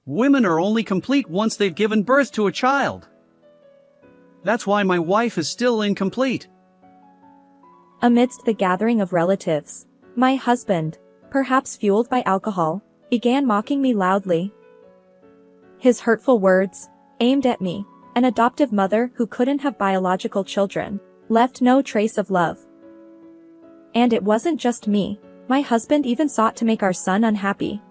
Women are only complete once they've given birth to a child. That's why my wife is still incomplete. Amidst the gathering of relatives, my husband, perhaps fueled by alcohol, began mocking me loudly. His hurtful words, aimed at me, an adoptive mother who couldn't have biological children, left no trace of love. And it wasn't just me, my husband even sought to make our son unhappy.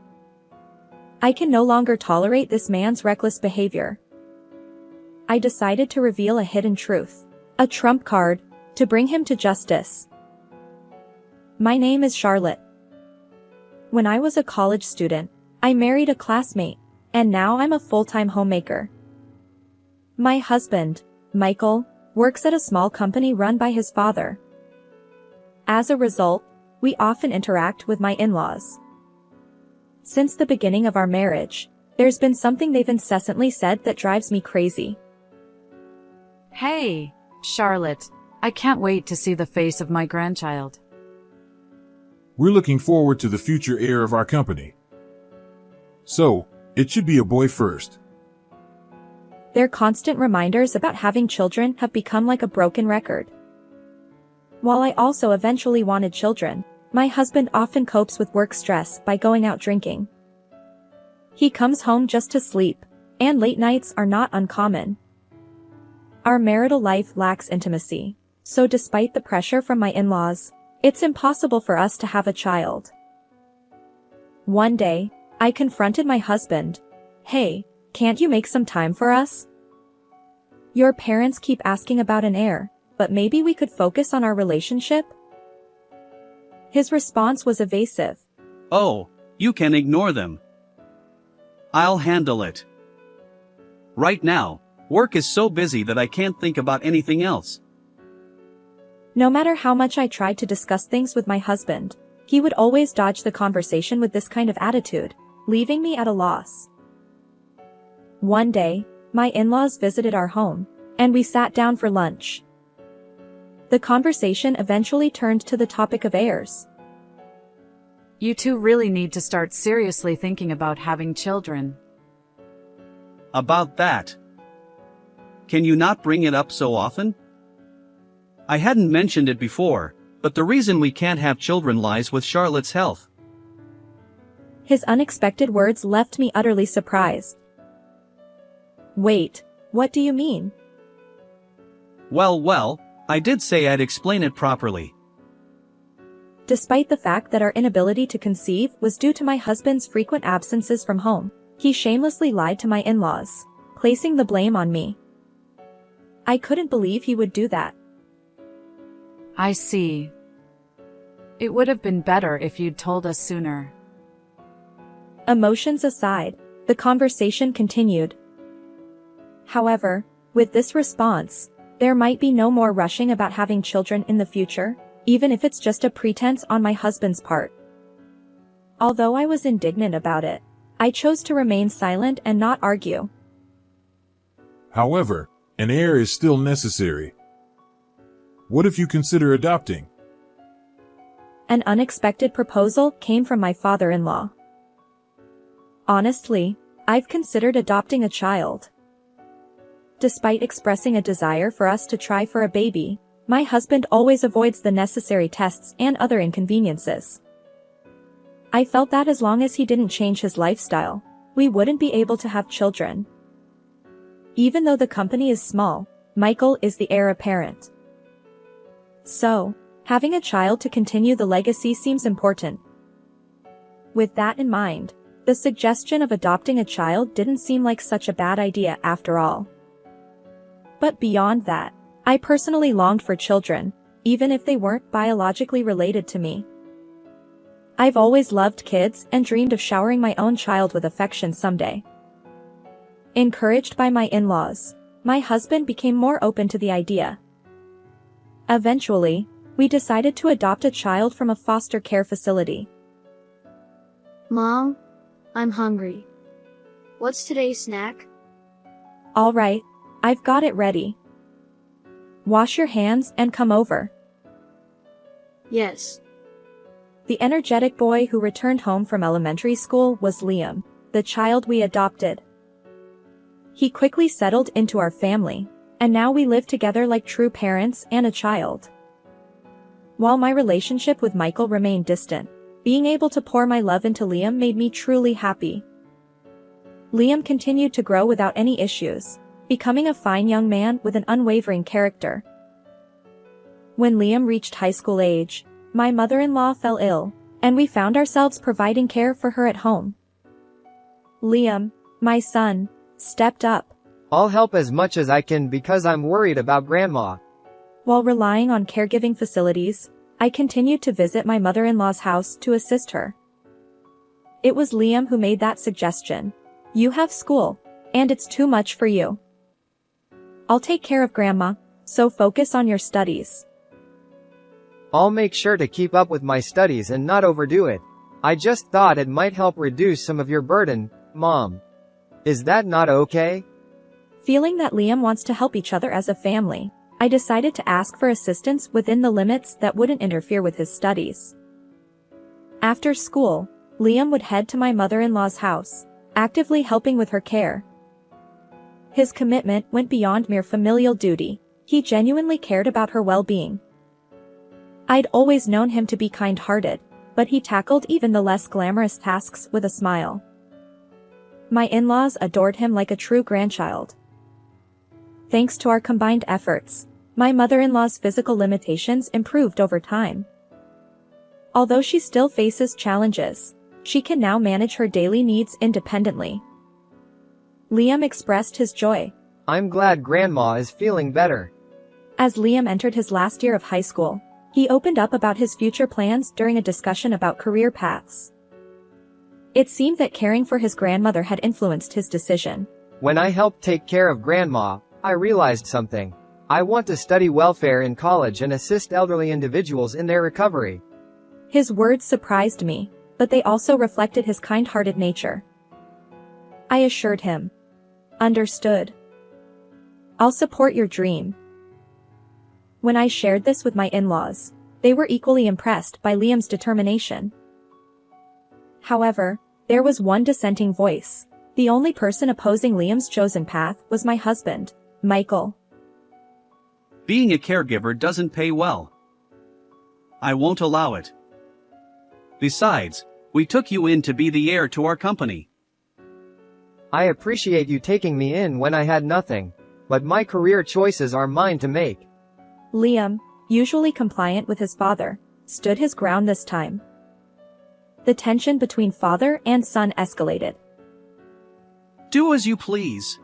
I can no longer tolerate this man's reckless behavior. I decided to reveal a hidden truth, a trump card, to bring him to justice. My name is Charlotte. When I was a college student, I married a classmate, and now I'm a full-time homemaker. My husband, Michael, works at a small company run by his father. As a result, we often interact with my in-laws. Since the beginning of our marriage, there's been something they've incessantly said that drives me crazy. Hey, Charlotte, I can't wait to see the face of my grandchild. We're looking forward to the future heir of our company. So, it should be a boy first. Their constant reminders about having children have become like a broken record. While I also eventually wanted children, my husband often copes with work stress by going out drinking. He comes home just to sleep, and late nights are not uncommon. Our marital life lacks intimacy, so despite the pressure from my in-laws, it's impossible for us to have a child. One day, I confronted my husband. Hey, can't you make some time for us? Your parents keep asking about an heir, but maybe we could focus on our relationship? His response was evasive. Oh, you can ignore them. I'll handle it. Right now, work is so busy that I can't think about anything else. No matter how much I tried to discuss things with my husband, he would always dodge the conversation with this kind of attitude, leaving me at a loss. One day, my in-laws visited our home, and we sat down for lunch. The conversation eventually turned to the topic of heirs. You two really need to start seriously thinking about having children. About that. Can you not bring it up so often? I hadn't mentioned it before, but the reason we can't have children lies with Charlotte's health. His unexpected words left me utterly surprised. Wait, what do you mean? Well, I did say I'd explain it properly. Despite the fact that our inability to conceive was due to my husband's frequent absences from home, he shamelessly lied to my in-laws, placing the blame on me. I couldn't believe he would do that. I see. It would have been better if you'd told us sooner. Emotions aside, the conversation continued. However, with this response, there might be no more rushing about having children in the future, even if it's just a pretense on my husband's part. Although I was indignant about it, I chose to remain silent and not argue. However, an heir is still necessary. What if you consider adopting? An unexpected proposal came from my father-in-law. Honestly, I've considered adopting a child. Despite expressing a desire for us to try for a baby, my husband always avoids the necessary tests and other inconveniences. I felt that as long as he didn't change his lifestyle, we wouldn't be able to have children. Even though the company is small, Michael is the heir apparent. So, having a child to continue the legacy seems important. With that in mind, the suggestion of adopting a child didn't seem like such a bad idea after all. But beyond that, I personally longed for children, even if they weren't biologically related to me. I've always loved kids and dreamed of showering my own child with affection someday. Encouraged by my in-laws, my husband became more open to the idea. Eventually, we decided to adopt a child from a foster care facility. Mom, I'm hungry. What's today's snack? All right, I've got it ready. Wash your hands and come over. Yes. The energetic boy who returned home from elementary school was Liam, the child we adopted. He quickly settled into our family, and now we live together like true parents and a child. While my relationship with Michael remained distant, being able to pour my love into Liam made me truly happy. Liam continued to grow without any issues, becoming a fine young man with an unwavering character. When Liam reached high school age, my mother-in-law fell ill, and we found ourselves providing care for her at home. Liam, my son, stepped up. I'll help as much as I can because I'm worried about Grandma. While relying on caregiving facilities, I continued to visit my mother-in-law's house to assist her. It was Liam who made that suggestion. You have school, and it's too much for you. I'll take care of Grandma, so focus on your studies. I'll make sure to keep up with my studies and not overdo it. I just thought it might help reduce some of your burden, Mom. Is that not okay? Feeling that Liam wants to help each other as a family, I decided to ask for assistance within the limits that wouldn't interfere with his studies. After school, Liam would head to my mother-in-law's house, actively helping with her care. His commitment went beyond mere familial duty. He genuinely cared about her well-being. I'd always known him to be kind-hearted, but he tackled even the less glamorous tasks with a smile. My in-laws adored him like a true grandchild. Thanks to our combined efforts, my mother-in-law's physical limitations improved over time. Although she still faces challenges, she can now manage her daily needs independently. Liam expressed his joy. I'm glad Grandma is feeling better. As Liam entered his last year of high school, he opened up about his future plans during a discussion about career paths. It seemed that caring for his grandmother had influenced his decision. When I helped take care of Grandma, I realized something. I want to study welfare in college and assist elderly individuals in their recovery. His words surprised me, but they also reflected his kind-hearted nature. I assured him. Understood. I'll support your dream. When I shared this with my in-laws, they were equally impressed by Liam's determination. However, there was one dissenting voice. The only person opposing Liam's chosen path was my husband, Michael. Being a caregiver doesn't pay well. I won't allow it. Besides, we took you in to be the heir to our company. I appreciate you taking me in when I had nothing, but my career choices are mine to make. Liam, usually compliant with his father, stood his ground this time. The tension between father and son escalated. Do as you please.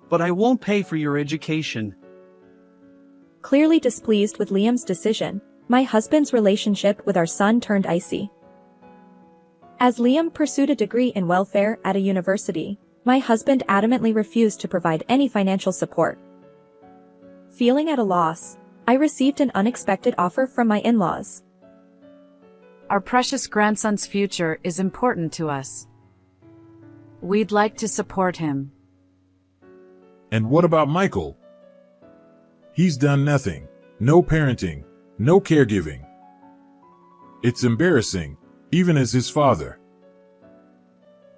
But I won't pay for your education. Clearly displeased with Liam's decision, my husband's relationship with our son turned icy. As Liam pursued a degree in welfare at a university, my husband adamantly refused to provide any financial support. Feeling at a loss, I received an unexpected offer from my in-laws. Our precious grandson's future is important to us. We'd like to support him. And what about Michael? He's done nothing. No parenting. No caregiving. It's embarrassing, even as his father.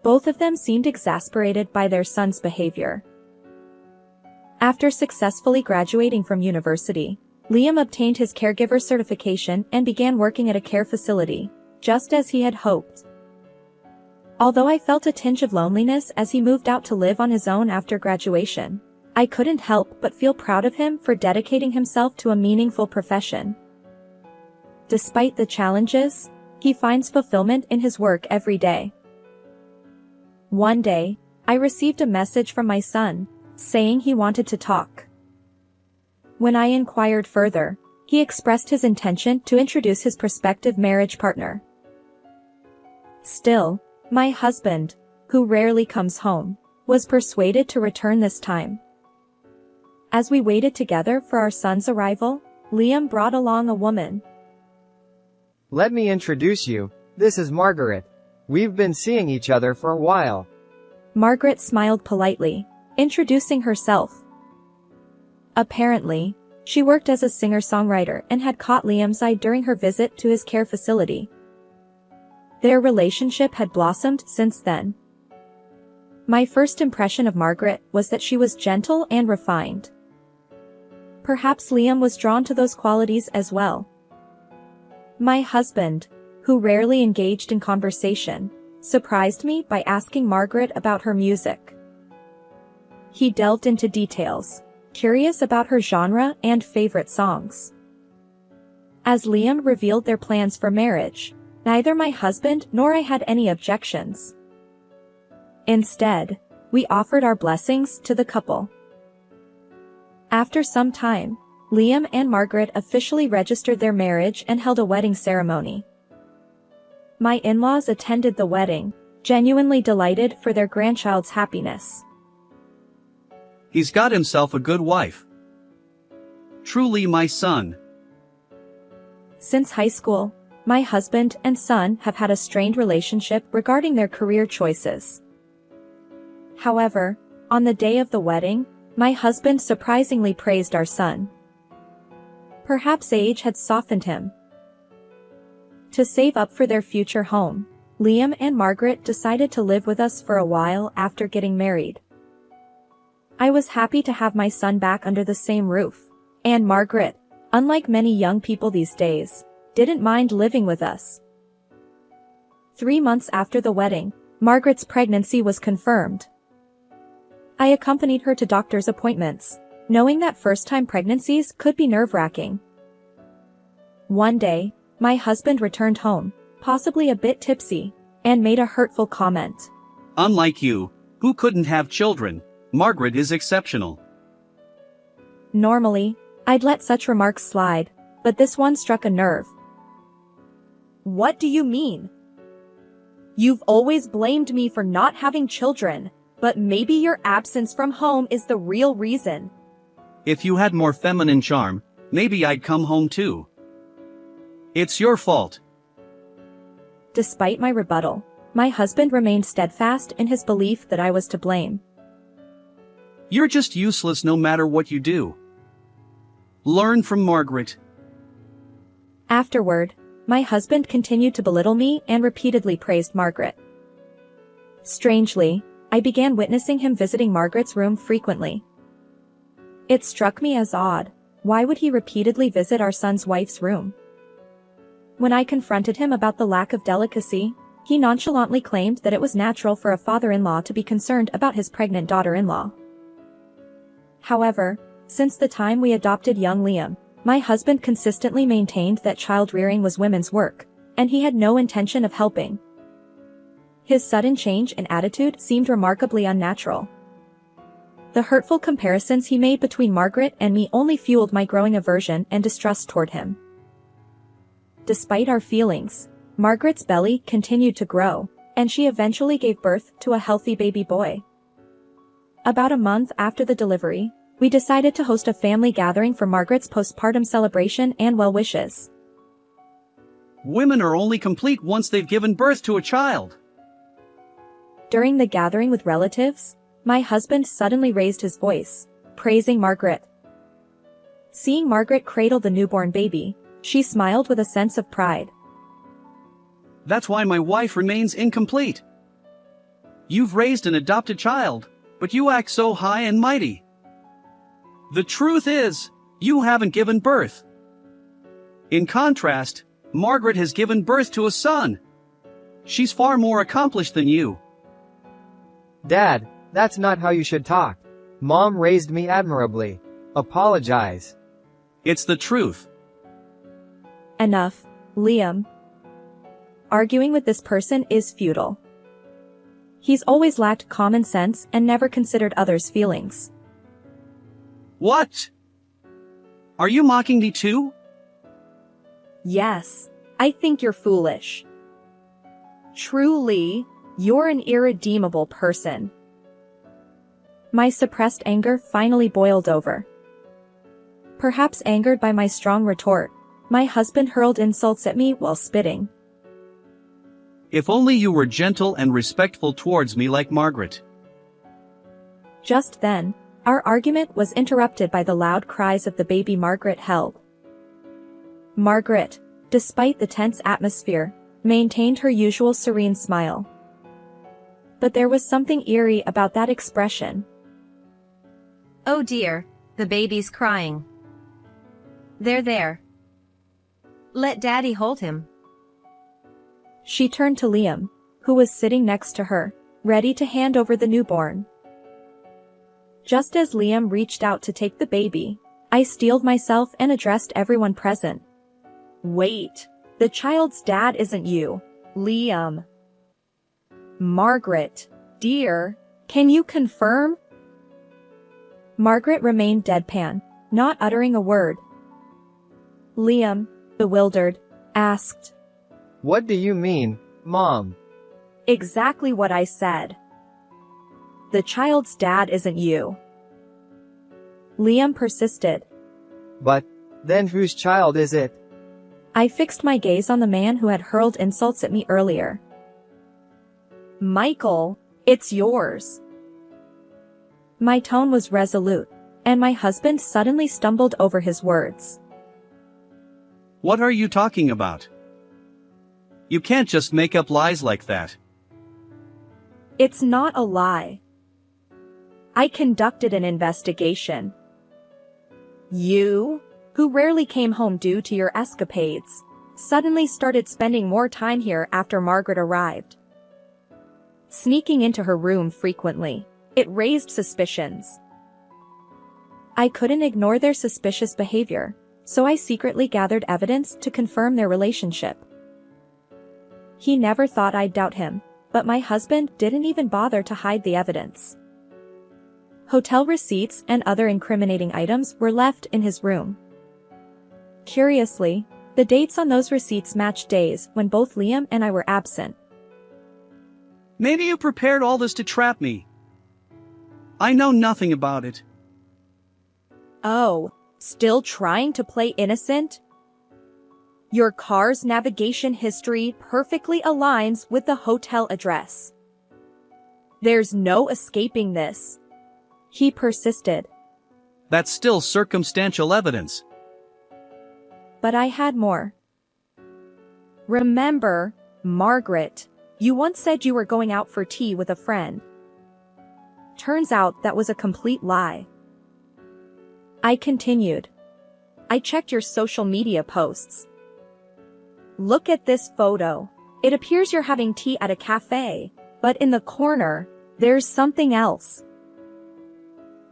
Both of them seemed exasperated by their son's behavior. After successfully graduating from university, Liam obtained his caregiver certification and began working at a care facility, just as he had hoped. Although I felt a tinge of loneliness as he moved out to live on his own after graduation, I couldn't help but feel proud of him for dedicating himself to a meaningful profession. Despite the challenges, he finds fulfillment in his work every day. One day, I received a message from my son, saying he wanted to talk. When I inquired further, he expressed his intention to introduce his prospective marriage partner. Still, my husband, who rarely comes home, was persuaded to return this time. As we waited together for our son's arrival, Liam brought along a woman. Let me introduce you. This is Margaret. We've been seeing each other for a while. Margaret smiled politely, introducing herself. Apparently, she worked as a singer-songwriter and had caught Liam's eye during her visit to his care facility. Their relationship had blossomed since then, My first impression of Margaret was that she was gentle and refined. Perhaps Liam was drawn to those qualities as well. My husband, who rarely engaged in conversation, surprised me by asking Margaret about her music. He delved into details, curious about her genre and favorite songs. As Liam revealed their plans for marriage, neither my husband nor I had any objections. Instead, we offered our blessings to the couple. After some time, Liam and Margaret officially registered their marriage and held a wedding ceremony. My in-laws attended the wedding, genuinely delighted for their grandchild's happiness. He's got himself a good wife. Truly my son. Since high school, my husband and son have had a strained relationship regarding their career choices. However, on the day of the wedding, my husband surprisingly praised our son. Perhaps age had softened him. To save up for their future home, Liam and Margaret decided to live with us for a while after getting married. I was happy to have my son back under the same roof, and Margaret, unlike many young people these days, didn't mind living with us. 3 months after the wedding, Margaret's pregnancy was confirmed. I accompanied her to doctor's appointments, knowing that first-time pregnancies could be nerve-wracking. One day, my husband returned home, possibly a bit tipsy, and made a hurtful comment. Unlike you, who couldn't have children, Margaret is exceptional. Normally, I'd let such remarks slide, but this one struck a nerve. What do you mean? You've always blamed me for not having children, but maybe your absence from home is the real reason. If you had more feminine charm, maybe I'd come home too. It's your fault. Despite my rebuttal, my husband remained steadfast in his belief that I was to blame. You're just useless no matter what you do. Learn from Margaret. Afterward, my husband continued to belittle me and repeatedly praised Margaret. Strangely, I began witnessing him visiting Margaret's room frequently. It struck me as odd. Why would he repeatedly visit our son's wife's room? When I confronted him about the lack of delicacy, he nonchalantly claimed that it was natural for a father-in-law to be concerned about his pregnant daughter-in-law. However, since the time we adopted young Liam, my husband consistently maintained that child-rearing was women's work, and he had no intention of helping. His sudden change in attitude seemed remarkably unnatural. The hurtful comparisons he made between Margaret and me only fueled my growing aversion and distrust toward him. Despite our feelings, Margaret's belly continued to grow, and she eventually gave birth to a healthy baby boy. About a month after the delivery, we decided to host a family gathering for Margaret's postpartum celebration and well wishes. Women are only complete once they've given birth to a child. During the gathering with relatives, my husband suddenly raised his voice, praising Margaret. Seeing Margaret cradle the newborn baby, she smiled with a sense of pride. That's why my wife remains incomplete. You've raised an adopted child, but you act so high and mighty. The truth is, you haven't given birth. In contrast, Margaret has given birth to a son. She's far more accomplished than you. Dad, that's not how you should talk. Mom raised me admirably. Apologize. It's the truth. Enough, Liam. Arguing with this person is futile. He's always lacked common sense and never considered others' feelings. What? Are you mocking me too? Yes, I think you're foolish. Truly, you're an irredeemable person. My suppressed anger finally boiled over. Perhaps angered by my strong retort, my husband hurled insults at me while spitting. If only you were gentle and respectful towards me like Margaret. Just then, our argument was interrupted by the loud cries of the baby Margaret held. Margaret, despite the tense atmosphere, maintained her usual serene smile. but there was something eerie about that expression. Oh dear, the baby's crying. There. Let Daddy hold him. She turned to Liam, who was sitting next to her, ready to hand over the newborn. Just as Liam reached out to take the baby, I steeled myself and addressed everyone present. Wait, the child's dad isn't you, Liam. Margaret, dear, can you confirm? Margaret remained deadpan, not uttering a word. Liam, bewildered, asked. What do you mean, Mom? Exactly what I said. The child's dad isn't you. Liam persisted. But, then whose child is it? I fixed my gaze on the man who had hurled insults at me earlier. Michael, it's yours. My tone was resolute, and my husband suddenly stumbled over his words. What are you talking about? You can't just make up lies like that. It's not a lie. I conducted an investigation. You, who rarely came home due to your escapades, suddenly started spending more time here after Margaret arrived. Sneaking into her room frequently, it raised suspicions. I couldn't ignore their suspicious behavior, so I secretly gathered evidence to confirm their relationship. He never thought I'd doubt him, but my husband didn't even bother to hide the evidence. Hotel receipts and other incriminating items were left in his room. Curiously, the dates on those receipts matched days when both Liam and I were absent. Maybe you prepared all this to trap me. I know nothing about it. Oh, still trying to play innocent? Your car's navigation history perfectly aligns with the hotel address. There's no escaping this. He persisted. That's still circumstantial evidence. But I had more. Remember, Margaret, you once said you were going out for tea with a friend. Turns out that was a complete lie. I continued. I checked your social media posts. Look at this photo. It appears you're having tea at a cafe, but in the corner, there's something else.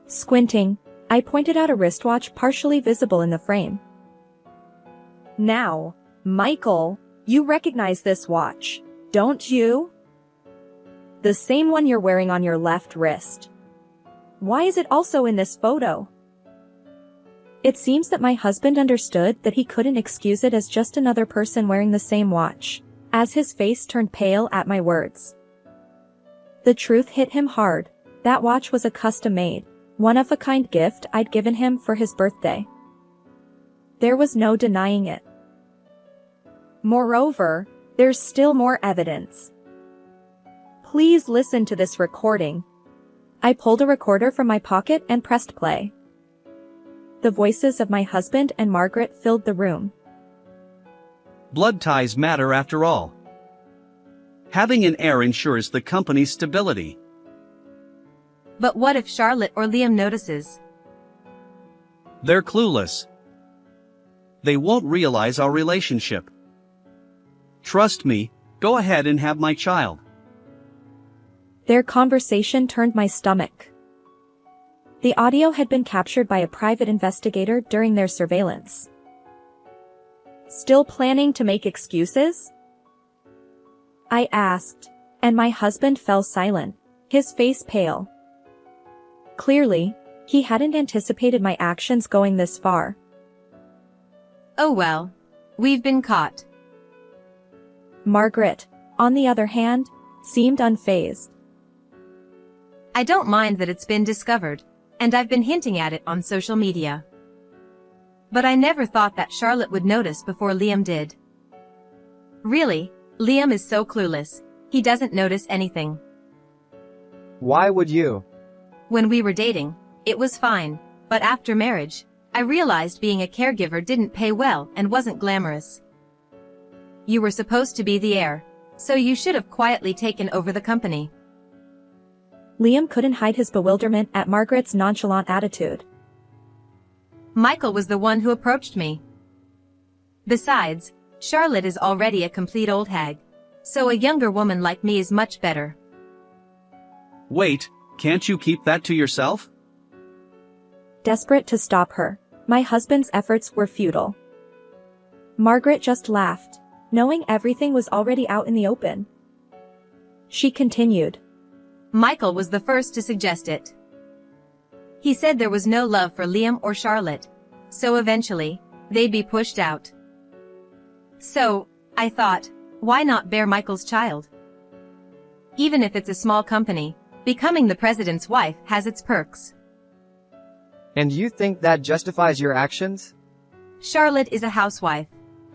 Squinting, I pointed out a wristwatch partially visible in the frame. Now, Michael, you recognize this watch, don't you? The same one you're wearing on your left wrist. Why is it also in this photo? It seems that my husband understood that he couldn't excuse it as just another person wearing the same watch, as his face turned pale at my words. The truth hit him hard. That watch was a custom-made, one-of-a-kind gift I'd given him for his birthday. There was no denying it. Moreover, there's still more evidence. Please listen to this recording. I pulled a recorder from my pocket and pressed play. The voices of my husband and Margaret filled the room. Blood ties matter after all. Having an heir ensures the company's stability. But what if Charlotte or Liam notices? They're clueless. They won't realize our relationship. Trust me, go ahead and have my child. Their conversation turned my stomach. The audio had been captured by a private investigator during their surveillance. Still planning to make excuses? I asked, and my husband fell silent, his face pale. Clearly, he hadn't anticipated my actions going this far. Oh well, we've been caught. Margaret, on the other hand, seemed unfazed. I don't mind that it's been discovered, and I've been hinting at it on social media. But I never thought that Charlotte would notice before Liam did. Really, Liam is so clueless, he doesn't notice anything. Why would you? When we were dating, it was fine, but after marriage, I realized being a caregiver didn't pay well and wasn't glamorous. You were supposed to be the heir, so you should have quietly taken over the company. Liam couldn't hide his bewilderment at Margaret's nonchalant attitude. Michael was the one who approached me. Besides, Charlotte is already a complete old hag, so a younger woman like me is much better. Wait, can't you keep that to yourself? Desperate to stop her, my husband's efforts were futile. Margaret just laughed, knowing everything was already out in the open. She continued. Michael was the first to suggest it. He said there was no love for Liam or Charlotte, so eventually, they'd be pushed out. So, I thought, why not bear Michael's child? Even if it's a small company, becoming the president's wife has its perks. And you think that justifies your actions? Charlotte is a housewife,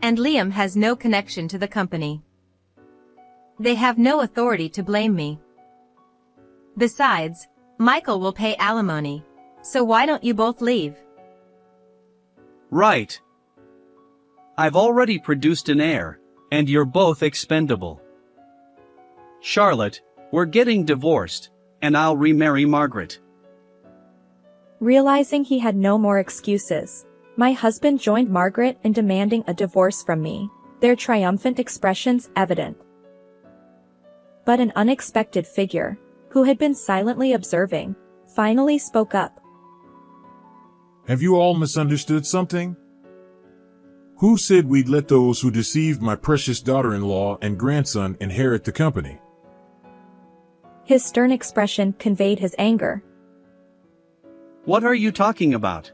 and Liam has no connection to the company. They have no authority to blame me. Besides, Michael will pay alimony, so why don't you both leave? Right. I've already produced an heir, and you're both expendable. Charlotte, we're getting divorced, and I'll remarry Margaret. Realizing he had no more excuses, my husband joined Margaret in demanding a divorce from me, their triumphant expressions evident. But an unexpected figure, who had been silently observing, finally spoke up. Have you all misunderstood something? Who said we'd let those who deceived my precious daughter-in-law and grandson inherit the company? His stern expression conveyed his anger. What are you talking about?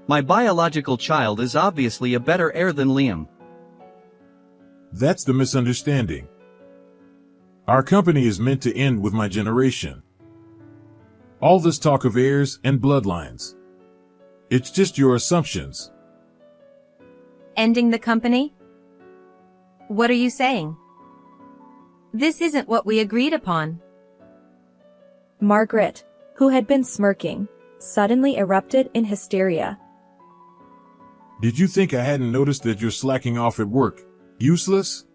My biological child is obviously a better heir than Liam. That's the misunderstanding. Our company is meant to end with my generation. All this talk of heirs and bloodlines. It's just your assumptions. Ending the company? What are you saying? This isn't what we agreed upon. Margaret, who had been smirking, suddenly erupted in hysteria. Did you think I hadn't noticed that you're slacking off at work? Useless?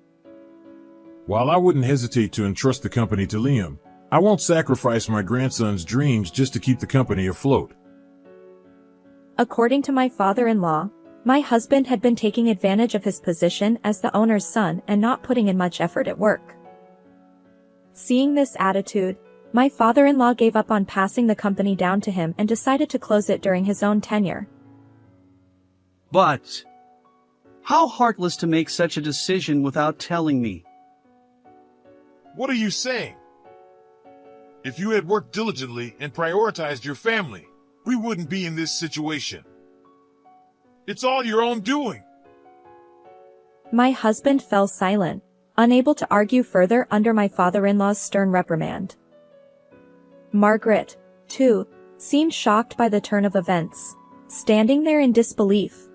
While I wouldn't hesitate to entrust the company to Liam, I won't sacrifice my grandson's dreams just to keep the company afloat. According to my father-in-law, my husband had been taking advantage of his position as the owner's son and not putting in much effort at work. Seeing this attitude, my father-in-law gave up on passing the company down to him and decided to close it during his own tenure. But how heartless to make such a decision without telling me. What are you saying? If you had worked diligently and prioritized your family, we wouldn't be in this situation. It's all your own doing. My husband fell silent, unable to argue further under my father-in-law's stern reprimand. Margaret, too, seemed shocked by the turn of events, standing there in disbelief.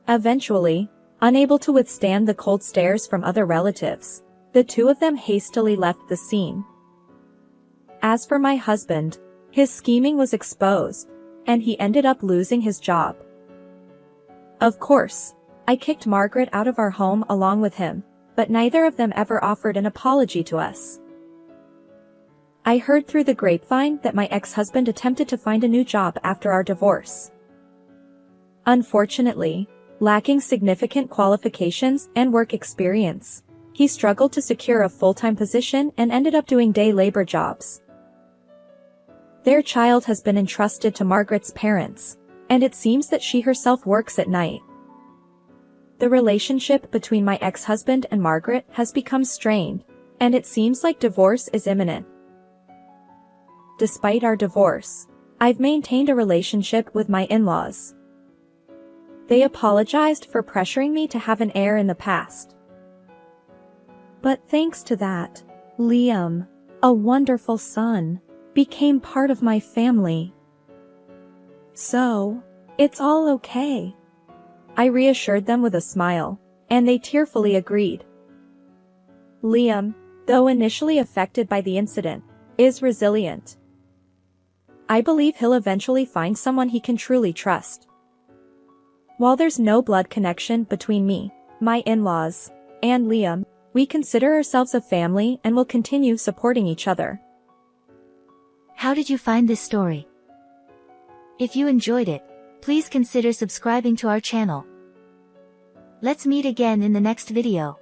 Eventually, unable to withstand the cold stares from other relatives, the two of them hastily left the scene. As for my husband, his scheming was exposed, and he ended up losing his job. Of course, I kicked Margaret out of our home along with him, but neither of them ever offered an apology to us. I heard through the grapevine that my ex-husband attempted to find a new job after our divorce. Unfortunately, lacking significant qualifications and work experience, he struggled to secure a full-time position and ended up doing day labor jobs. Their child has been entrusted to Margaret's parents, and it seems that she herself works at night. The relationship between my ex-husband and Margaret has become strained, and it seems like divorce is imminent. Despite our divorce, I've maintained a relationship with my in-laws. They apologized for pressuring me to have an heir in the past. But thanks to that, Liam, a wonderful son, became part of my family. So, it's all okay. I reassured them with a smile, and they tearfully agreed. Liam, though initially affected by the incident, is resilient. I believe he'll eventually find someone he can truly trust. While there's no blood connection between me, my in-laws, and Liam, We consider ourselves a family and will continue supporting each other. How did you find this story? If you enjoyed it, please consider subscribing to our channel. Let's meet again in the next video.